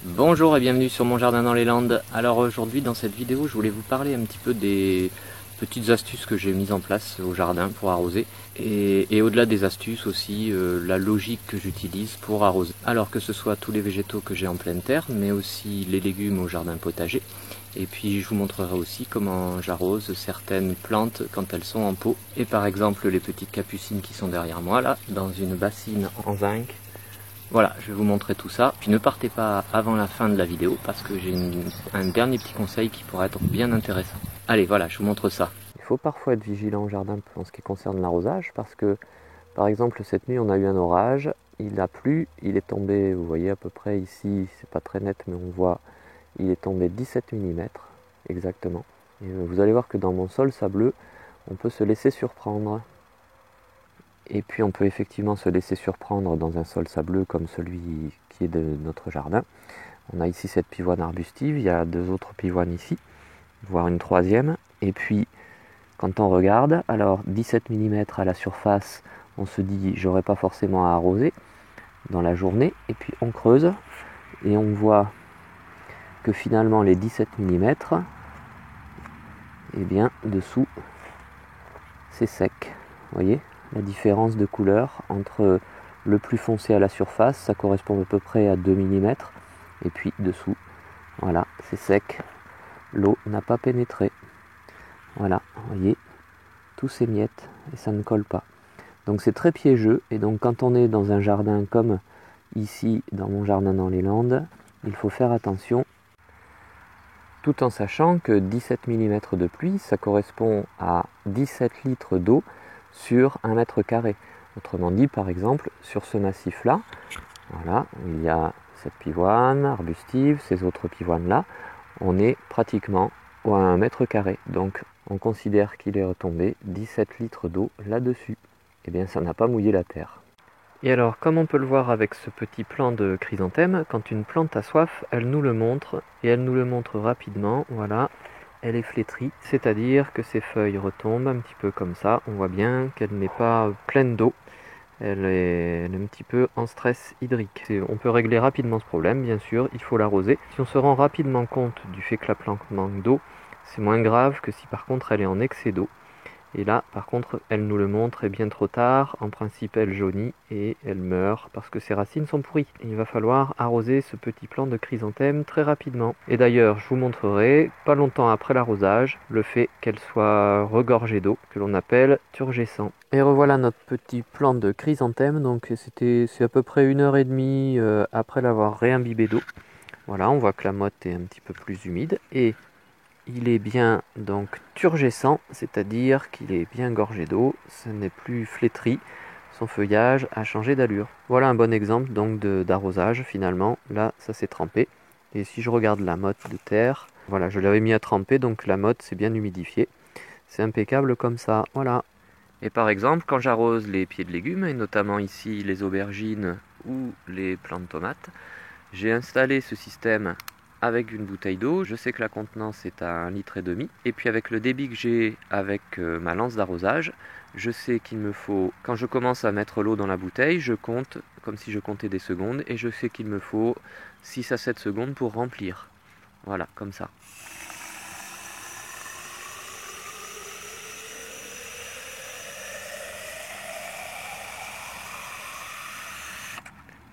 Bonjour et bienvenue sur mon jardin dans les Landes. Alors aujourd'hui dans cette vidéo je voulais vous parler un petit peu des petites astuces que j'ai mises en place au jardin pour arroser et au-delà des astuces aussi la logique que j'utilise pour arroser. Alors que ce soit tous les végétaux que j'ai en pleine terre mais aussi les légumes au jardin potager. Et puis je vous montrerai aussi comment j'arrose certaines plantes quand elles sont en pot. Et par exemple les petites capucines qui sont derrière moi là dans une bassine en zinc. Voilà, je vais vous montrer tout ça. Puis ne partez pas avant la fin de la vidéo parce que j'ai un dernier petit conseil qui pourrait être bien intéressant. Allez, voilà, je vous montre ça. Il faut parfois être vigilant au jardin en ce qui concerne l'arrosage parce que, par exemple, cette nuit on a eu un orage, il a plu, il est tombé, vous voyez à peu près ici, c'est pas très net mais on voit, il est tombé 17 mm exactement. Et vous allez voir que dans mon sol sableux, on peut se laisser surprendre. Et puis on peut effectivement se laisser surprendre dans un sol sableux comme celui qui est de notre jardin. On a ici cette pivoine arbustive, il y a deux autres pivoines ici, voire une troisième. Et puis quand on regarde, alors 17 mm à la surface, on se dit j'aurais pas forcément à arroser dans la journée. Et puis on creuse et on voit que finalement les 17 mm, eh bien dessous c'est sec, vous voyez la différence de couleur entre le plus foncé à la surface, ça correspond à peu près à 2 mm, et puis dessous, voilà, c'est sec, l'eau n'a pas pénétré. Voilà, vous voyez, tous ces miettes, et ça ne colle pas. Donc c'est très piégeux, et donc quand on est dans un jardin comme ici, dans mon jardin dans les Landes, il faut faire attention, tout en sachant que 17 mm de pluie, ça correspond à 17 litres d'eau sur 1 mètre carré. Autrement dit, par exemple, sur ce massif-là, voilà, il y a cette pivoine arbustive, ces autres pivoines-là, on est pratiquement à 1 mètre carré. Donc, on considère qu'il est retombé 17 litres d'eau là-dessus. Eh bien, ça n'a pas mouillé la terre. Et alors, comme on peut le voir avec ce petit plant de chrysanthème, quand une plante a soif, elle nous le montre, et elle nous le montre rapidement, voilà. Elle est flétrie, c'est-à-dire que ses feuilles retombent un petit peu comme ça. On voit bien qu'elle n'est pas pleine d'eau. Elle est un petit peu en stress hydrique. On peut régler rapidement ce problème, bien sûr, il faut l'arroser. Si on se rend rapidement compte du fait que la plante manque d'eau, c'est moins grave que si par contre elle est en excès d'eau. Et là, par contre, elle nous le montre, et bien trop tard. En principe, elle jaunit et elle meurt parce que ses racines sont pourries. Il va falloir arroser ce petit plant de chrysanthème très rapidement. Et d'ailleurs, je vous montrerai, pas longtemps après l'arrosage, le fait qu'elle soit regorgée d'eau, que l'on appelle turgescent. Et revoilà notre petit plant de chrysanthème. Donc c'est à peu près 1h30 après l'avoir réimbibé d'eau. Voilà, on voit que la motte est un petit peu plus humide. Et il est bien donc turgescent, c'est-à-dire qu'il est bien gorgé d'eau, ce n'est plus flétri, son feuillage a changé d'allure. Voilà un bon exemple donc d'arrosage finalement, là ça s'est trempé. Et si je regarde la motte de terre, voilà je l'avais mis à tremper donc la motte s'est bien humidifiée. C'est impeccable comme ça, voilà. Et par exemple quand j'arrose les pieds de légumes, et notamment ici les aubergines ou les plants de tomates, j'ai installé ce système avec une bouteille d'eau, je sais que la contenance est à 1,5 litre. Et puis avec le débit que j'ai avec ma lance d'arrosage, je sais qu'il me faut, quand je commence à mettre l'eau dans la bouteille, je compte comme si je comptais des secondes, et je sais qu'il me faut 6 à 7 secondes pour remplir. Voilà, comme ça.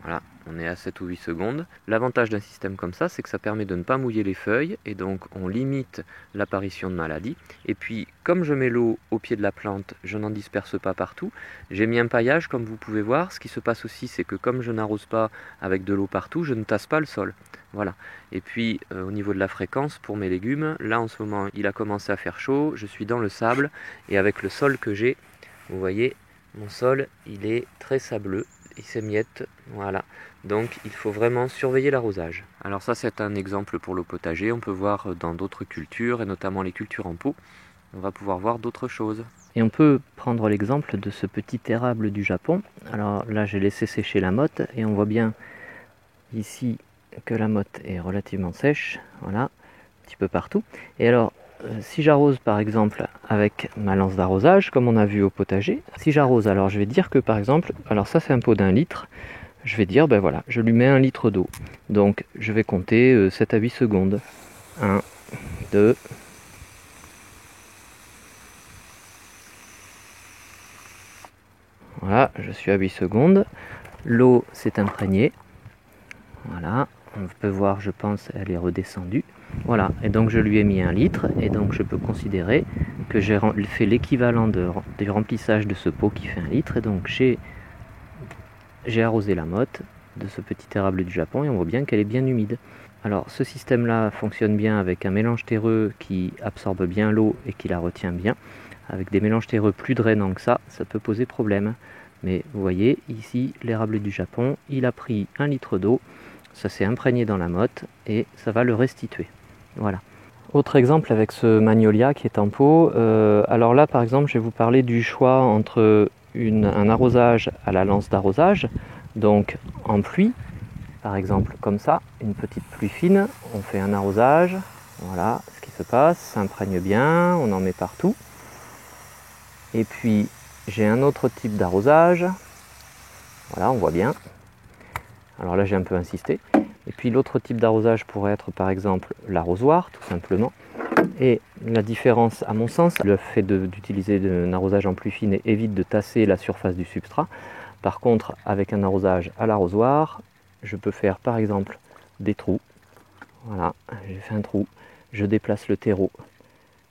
Voilà, on est à 7 ou 8 secondes. L'avantage d'un système comme ça, c'est que ça permet de ne pas mouiller les feuilles et donc on limite l'apparition de maladies. Et puis, comme je mets l'eau au pied de la plante, je n'en disperse pas partout. J'ai mis un paillage, comme vous pouvez voir. Ce qui se passe aussi, c'est que comme je n'arrose pas avec de l'eau partout, je ne tasse pas le sol. Voilà. Et puis, au niveau de la fréquence, pour mes légumes, là en ce moment, il a commencé à faire chaud. Je suis dans le sable et avec le sol que j'ai, vous voyez, mon sol, il est très sableux. Il s'émiette, voilà. Donc il faut vraiment surveiller l'arrosage. Alors ça c'est un exemple pour le potager, on peut voir dans d'autres cultures, et notamment les cultures en pot, on va pouvoir voir d'autres choses. Et on peut prendre l'exemple de ce petit érable du Japon. Alors là j'ai laissé sécher la motte, et on voit bien ici que la motte est relativement sèche, voilà, un petit peu partout. Et alors si j'arrose par exemple avec ma lance d'arrosage, comme on a vu au potager, si j'arrose, alors je vais dire que par exemple, alors ça c'est un pot d'1 litre, je vais dire, ben voilà, je lui mets 1 litre d'eau. Donc je vais compter 7 à 8 secondes. 1, 2, voilà, je suis à 8 secondes. L'eau s'est imprégnée. Voilà, on peut voir, je pense, elle est redescendue. Voilà, et donc je lui ai mis 1 litre, et donc je peux considérer que j'ai fait l'équivalent du remplissage de ce pot qui fait 1 litre, et donc j'ai arrosé la motte de ce petit érable du Japon, et on voit bien qu'elle est bien humide. Alors ce système-là fonctionne bien avec un mélange terreux qui absorbe bien l'eau et qui la retient bien. Avec des mélanges terreux plus drainants que ça peut poser problème. Mais vous voyez, ici, l'érable du Japon, il a pris 1 litre d'eau, ça s'est imprégné dans la motte et ça va le restituer. Voilà. Autre exemple avec ce magnolia qui est en pot. Alors là, par exemple, je vais vous parler du choix entre un arrosage à la lance d'arrosage, donc en pluie, par exemple comme ça, une petite pluie fine, on fait un arrosage, voilà ce qui se passe, ça imprègne bien, on en met partout. Et puis j'ai un autre type d'arrosage, voilà on voit bien, alors là j'ai un peu insisté. Et puis l'autre type d'arrosage pourrait être par exemple l'arrosoir tout simplement. Et la différence à mon sens, le fait d'utiliser un arrosage en pluie fine évite de tasser la surface du substrat. Par contre avec un arrosage à l'arrosoir, je peux faire par exemple des trous. Voilà, j'ai fait un trou, je déplace le terreau,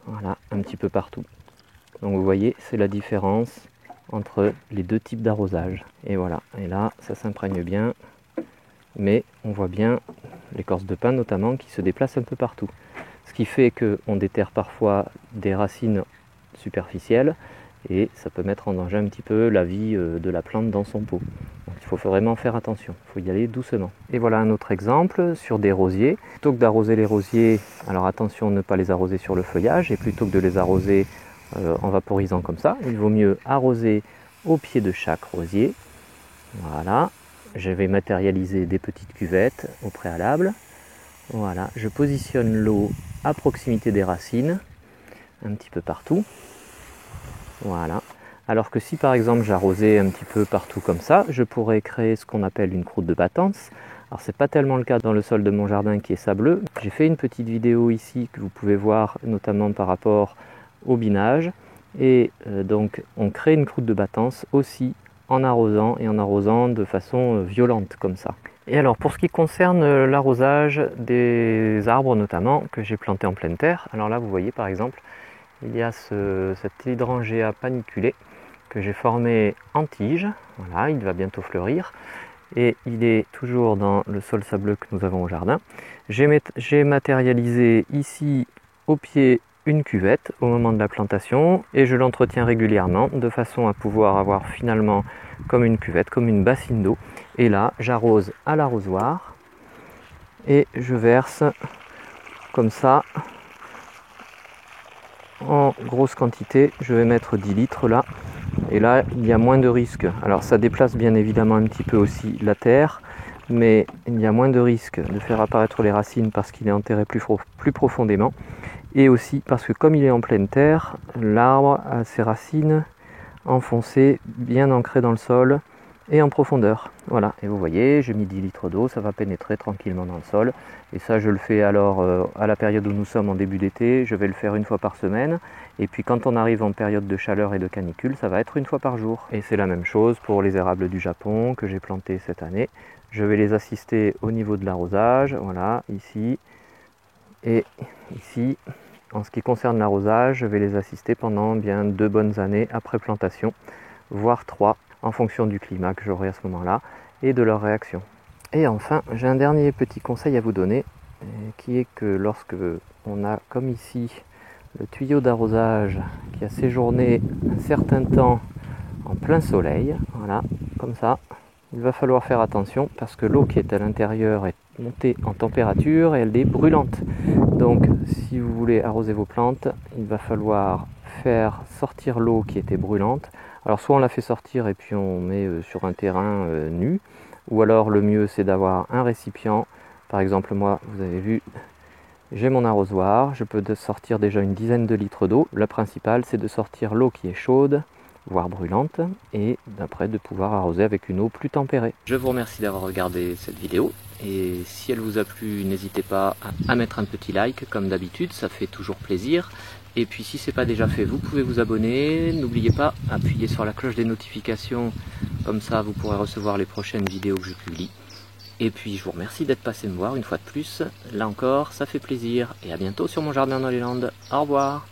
voilà, un petit peu partout. Donc vous voyez, c'est la différence entre les deux types d'arrosage. Et voilà, et là, ça s'imprègne bien, mais on voit bien l'écorce de pin notamment qui se déplace un peu partout. Ce qui fait qu'on déterre parfois des racines superficielles et ça peut mettre en danger un petit peu la vie de la plante dans son pot. Donc il faut vraiment faire attention, il faut y aller doucement. Et voilà un autre exemple sur des rosiers. Plutôt que d'arroser les rosiers, alors attention ne pas les arroser sur le feuillage, et plutôt que de les arroser en vaporisant comme ça, il vaut mieux arroser au pied de chaque rosier. Voilà, je vais matérialiser des petites cuvettes au préalable. Voilà, je positionne l'eau à proximité des racines, un petit peu partout. Voilà. Alors que si par exemple j'arrosais un petit peu partout comme ça, je pourrais créer ce qu'on appelle une croûte de battance. Alors c'est pas tellement le cas dans le sol de mon jardin qui est sableux. J'ai fait une petite vidéo ici que vous pouvez voir notamment par rapport au binage. Et donc on crée une croûte de battance aussi en arrosant et en arrosant de façon violente comme ça. Et alors pour ce qui concerne l'arrosage des arbres notamment que j'ai plantés en pleine terre, alors là vous voyez par exemple il y a cet hydrangea paniculé que j'ai formé en tige, voilà, il va bientôt fleurir et il est toujours dans le sol sableux que nous avons au jardin. J'ai matérialisé ici au pied une cuvette au moment de la plantation et je l'entretiens régulièrement de façon à pouvoir avoir finalement comme une cuvette, comme une bassine d'eau. Et là j'arrose à l'arrosoir et je verse comme ça en grosse quantité. Je vais mettre 10 litres là et là il y a moins de risques. Alors ça déplace bien évidemment un petit peu aussi la terre, mais il y a moins de risques de faire apparaître les racines parce qu'il est enterré plus profondément. Et aussi parce que comme il est en pleine terre, l'arbre a ses racines enfoncées, bien ancrées dans le sol et en profondeur. Voilà, et vous voyez, j'ai mis 10 litres d'eau, ça va pénétrer tranquillement dans le sol. Et ça, je le fais alors à la période où nous sommes en début d'été, je vais le faire 1 fois par semaine. Et puis quand on arrive en période de chaleur et de canicule, ça va être 1 fois par jour. Et c'est la même chose pour les érables du Japon que j'ai plantés cette année. Je vais les assister au niveau de l'arrosage, voilà, ici et ici. En ce qui concerne l'arrosage, je vais les assister pendant bien 2 bonnes années après plantation, voire 3, en fonction du climat que j'aurai à ce moment-là et de leur réaction. Et enfin, j'ai un dernier petit conseil à vous donner, qui est que lorsque on a, comme ici, le tuyau d'arrosage qui a séjourné un certain temps en plein soleil, voilà, comme ça, il va falloir faire attention parce que l'eau qui est à l'intérieur est montée en température et elle est brûlante. Donc si vous voulez arroser vos plantes, il va falloir faire sortir l'eau qui était brûlante. Alors soit on la fait sortir et puis on met sur un terrain nu, ou alors le mieux c'est d'avoir un récipient. Par exemple moi, vous avez vu, j'ai mon arrosoir, je peux sortir déjà une dizaine de litres d'eau. Le principal c'est de sortir l'eau qui est chaude voire brûlante, et d'après de pouvoir arroser avec une eau plus tempérée. Je vous remercie d'avoir regardé cette vidéo, et si elle vous a plu, n'hésitez pas à mettre un petit like comme d'habitude, ça fait toujours plaisir. Et puis si ce n'est pas déjà fait, vous pouvez vous abonner, n'oubliez pas, appuyez sur la cloche des notifications, comme ça vous pourrez recevoir les prochaines vidéos que je publie. Et puis je vous remercie d'être passé me voir une fois de plus, là encore ça fait plaisir, et à bientôt sur mon jardin dans les Landes, au revoir.